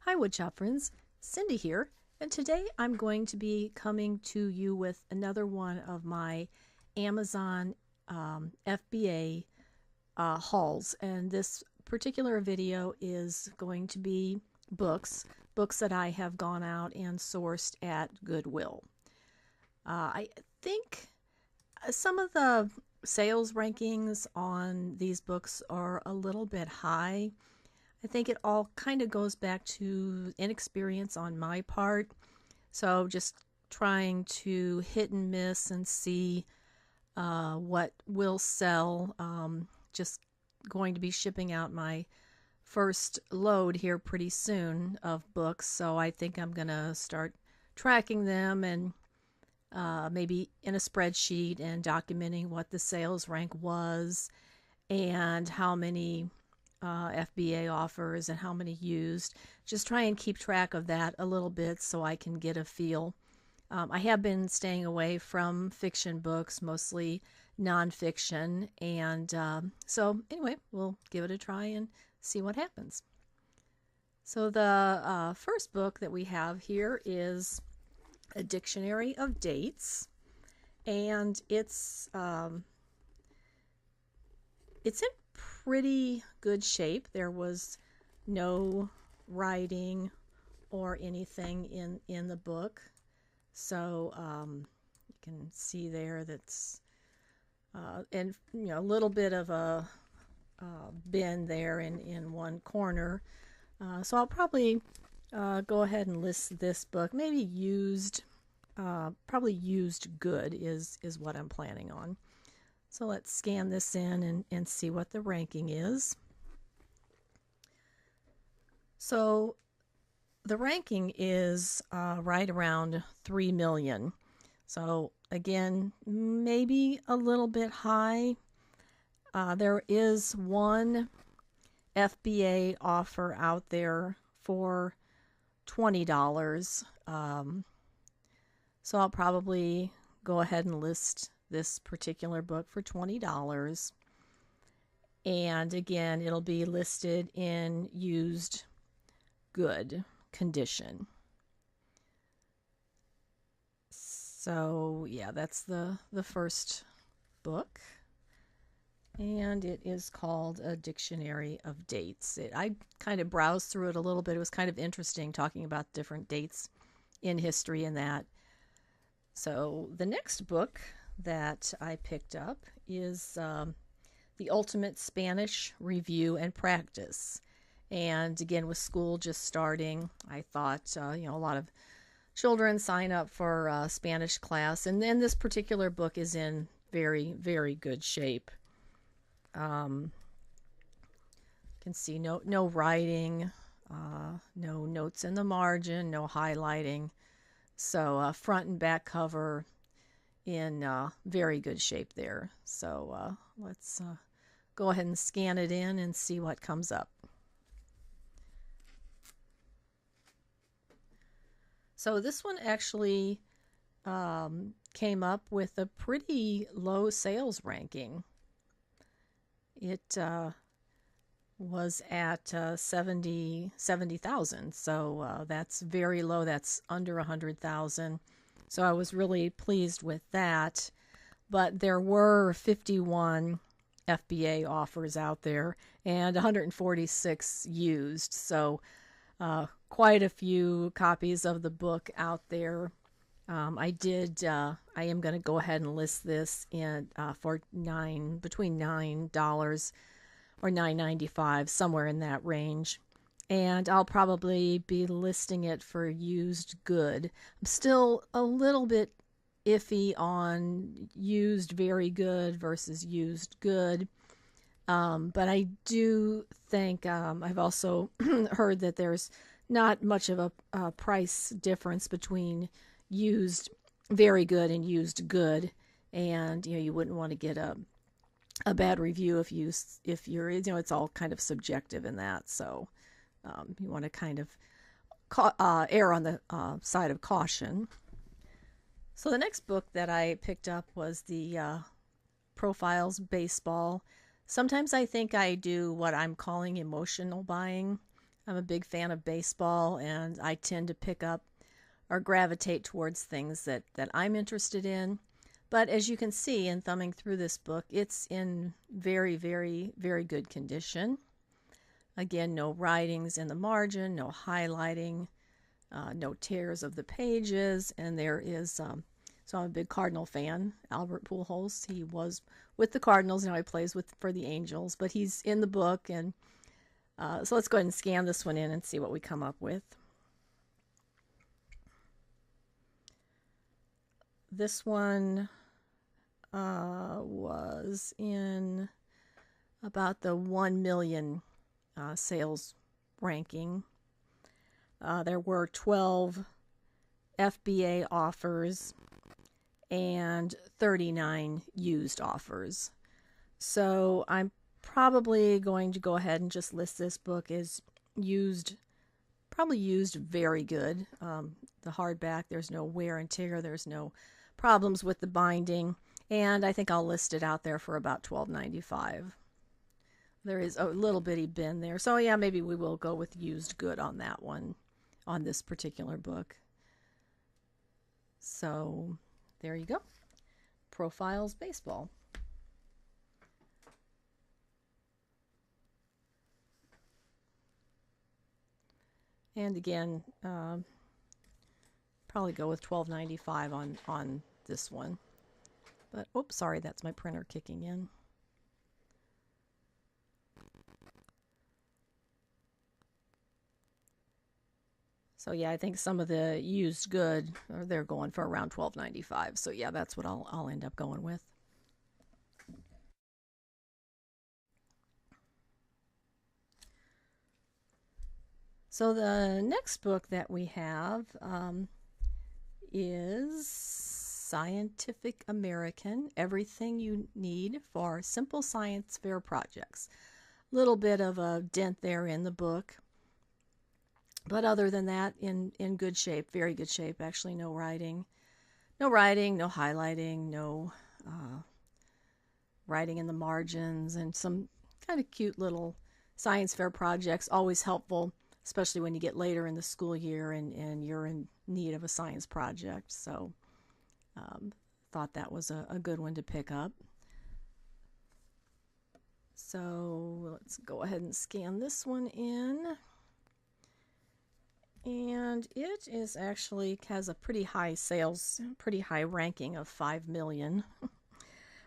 Hi woodshop friends, Cindy here, and today I'm going to be coming to you with another one of my Amazon FBA hauls, and this particular video is going to be books that I have gone out and sourced at Goodwill. I think some of the sales rankings on these books are a little bit high. I think it all kind of goes back to inexperience on my part. So just trying to hit and miss and see what will sell. Just going to be shipping out my first load here pretty soon of books. So I think I'm going to start tracking them and maybe in a spreadsheet and documenting what the sales rank was and how many FBA offers and how many used. Just try and keep track of that a little bit so I can get a feel. I have been staying away from fiction books, mostly nonfiction, and so anyway, we'll give it a try and see what happens. So the first book that we have here is A Dictionary of Dates, and it's in pretty good shape. There was no writing or anything in the book, so you can see there that's and a little bit of a bin there in one corner. So I'll probably go ahead and list this book. Maybe used, probably used good is what I'm planning on. So let's scan this in and see what the ranking is. So the ranking is right around 3 million. So again, maybe a little bit high. There is one FBA offer out there for $20. So I'll probably go ahead and list this particular book for $20. And again, it'll be listed in used good condition. So yeah, that's the first book. And it is called A Dictionary of Dates. I kind of browsed through it a little bit. It was kind of interesting talking about different dates in history and that. So the next book that I picked up is The Ultimate Spanish Review and Practice. And again, with school just starting, I thought, a lot of children sign up for Spanish class. And then this particular book is in very, very good shape. You can see no writing, no notes in the margin, no highlighting. So front and back cover in very good shape there. So let's go ahead and scan it in and see what comes up. So this one actually came up with a pretty low sales ranking. It was at 70,000, so that's very low. That's under 100,000. So I was really pleased with that. But there were 51 FBA offers out there and 146 used. So quite a few copies of the book out there. I am going to go ahead and list this in for between $9 or $9.95, somewhere in that range. And I'll probably be listing it for used good. I'm still a little bit iffy on used very good versus used good. But I do think I've also heard that there's not much of a price difference between used very good and used good. And, you wouldn't want to get a bad review if you're, it's all kind of subjective in that. So you want to kind of err on the side of caution. So the next book that I picked up was the Profiles Baseball. Sometimes I think I do what I'm calling emotional buying. I'm a big fan of baseball, and I tend to pick up or gravitate towards things that I'm interested in. But as you can see in thumbing through this book, it's in very, very, very good condition. Again, no writings in the margin, no highlighting, no tears of the pages, and there is, so I'm a big Cardinal fan. Albert Pujols, he was with the Cardinals, now he plays for the Angels, but he's in the book, and so let's go ahead and scan this one in and see what we come up with. This one was in about the 1 million sales ranking. There were 12 FBA offers and 39 used offers. So I'm probably going to go ahead and just list this book as used, probably used very good. The hardback, there's no wear and tear, there's no problems with the binding, and I think I'll list it out there for about $12.95. There is a little bitty bin there, so yeah, maybe we will go with used good on that one, on this particular book. So there you go. Profiles Baseball. And again, probably go with $12.95 on this one. But oops, sorry, that's my printer kicking in. So yeah, I think some of the used good, they're going for around $12.95. So yeah, that's what I'll end up going with. So the next book that we have is Scientific American, Everything You Need for Simple Science Fair Projects. Little bit of a dent there in the book, but other than that, in good shape, very good shape. Actually, no writing, no highlighting, no writing in the margins, and some kind of cute little science fair projects. Always helpful, especially when you get later in the school year and you're in need of a science project. So thought that was a good one to pick up. So let's go ahead and scan this one in. And it is actually has a pretty high sales, pretty high ranking of 5 million.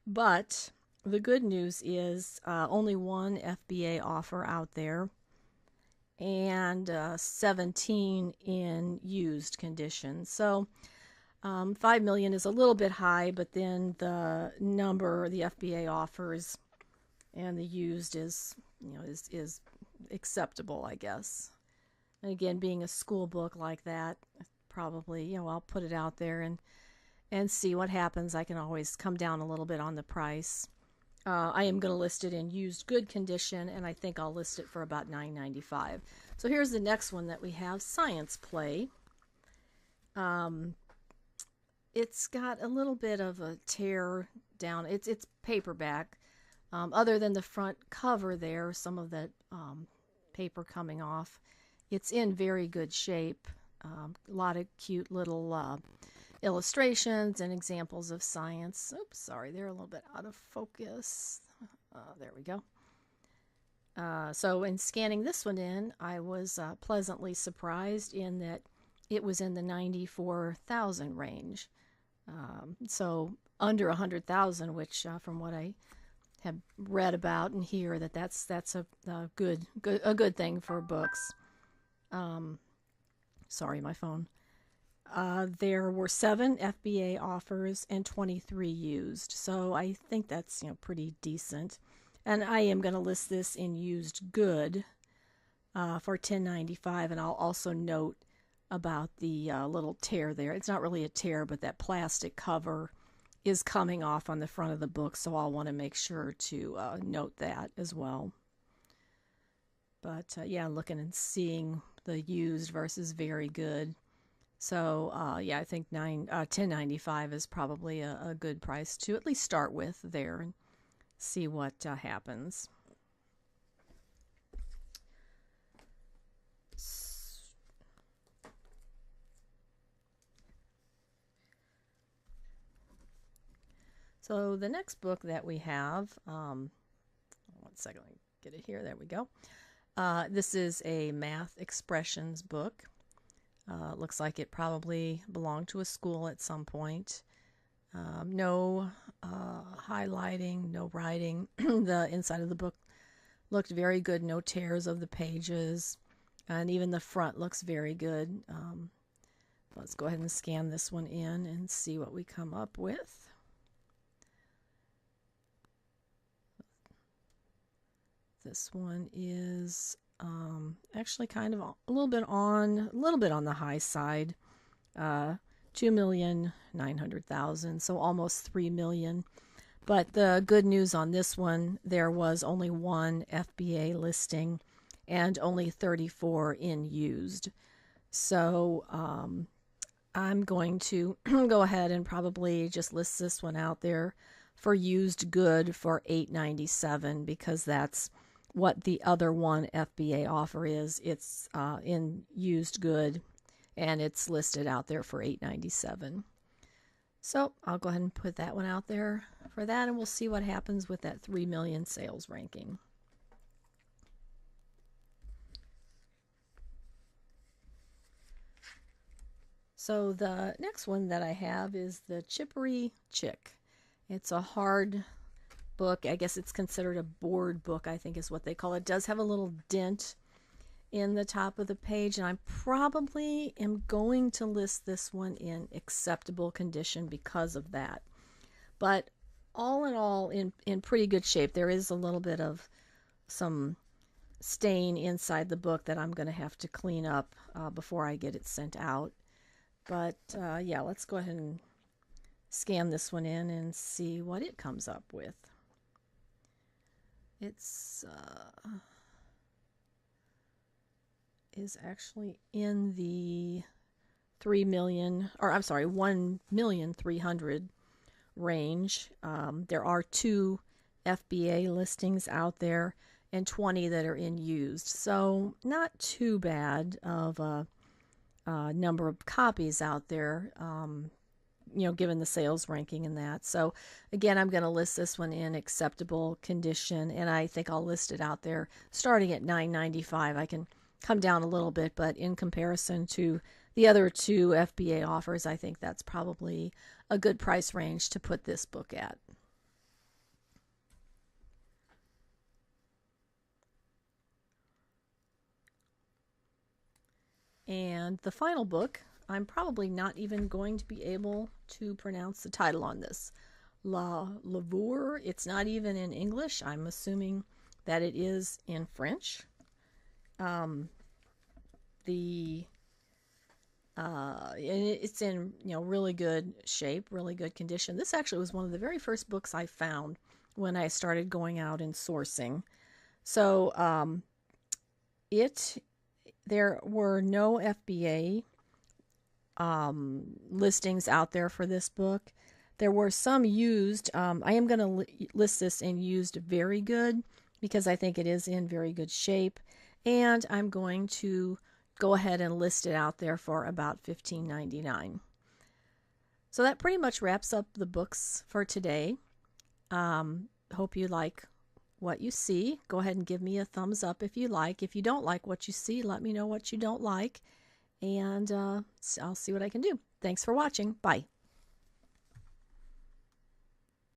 But the good news is only one FBA offer out there, and 17 in used condition. So 5 million is a little bit high, but then the number, the FBA offers and the used is, is acceptable, I guess. And again, being a school book like that, probably, I'll put it out there and see what happens. I can always come down a little bit on the price. I am going to list it in used good condition, and I think I'll list it for about $9.95. So here's the next one that we have, Science Play. It's got a little bit of a tear down. It's paperback. Other than the front cover there, some of the paper coming off. It's in very good shape. A lot of cute little illustrations and examples of science. Oops, sorry, they're a little bit out of focus. There we go. So in scanning this one in, I was pleasantly surprised in that it was in the 94,000 range. So under 100,000, which from what I have read about and hear, that's a good thing for books. Sorry, my phone. There were 7 FBA offers and 23 used, so I think that's pretty decent. And I am going to list this in used good for $10.95, and I'll also note about the little tear there. It's not really a tear, but that plastic cover is coming off on the front of the book, so I'll want to make sure to note that as well. But yeah, looking and seeing the used versus very good. So yeah, I think $10.95 is probably a good price to at least start with there and see what happens. So the next book that we have, 1 second, let me get it here. There we go. This is a math expressions book. Looks like it probably belonged to a school at some point. No highlighting, no writing. The inside of the book looked very good. No tears of the pages. And even the front looks very good. Let's go ahead and scan this one in and see what we come up with. This one is actually kind of a little bit on the high side. 2,900,000, so almost 3 million. But the good news on this one, there was only one FBA listing and only 34 in used. So I'm going to go ahead and probably just list this one out there for used good for $8.97, because that's what the other one FBA offer is. It's in used good, and it's listed out there for $8.97. So I'll go ahead and put that one out there for that, and we'll see what happens with that 3 million sales ranking. So the next one that I have is the Chippery Chick. It's a hard book. I guess it's considered a board book, I think is what they call it. It does have a little dent in the top of the page, and I probably am going to list this one in acceptable condition because of that. But all in all, in pretty good shape. There is a little bit of some stain inside the book that I'm going to have to clean up before I get it sent out. But yeah, let's go ahead and scan this one in and see what it comes up with. It's is actually in the 1,300,000 range. There are 2 FBA listings out there and 20 that are in used. So not too bad of a number of copies out there, given the sales ranking and that. So again, I'm going to list this one in acceptable condition, and I think I'll list it out there starting at $9.95. I can come down a little bit, but in comparison to the other 2 FBA offers, I think that's probably a good price range to put this book at. And the final book, I'm probably not even going to be able to pronounce the title on this. Labore. It's not even in English. I'm assuming that it is in French. It's in really good shape, really good condition. This actually was one of the very first books I found when I started going out and sourcing. So there were no FBA listings out there for this book. There were some used. I am going to list this in used very good because I think it is in very good shape. And I'm going to go ahead and list it out there for about $15.99. So that pretty much wraps up the books for today. Hope you like what you see. Go ahead and give me a thumbs up if you like. If you don't like what you see, let me know what you don't like, and I'll see what I can do. Thanks for watching. Bye.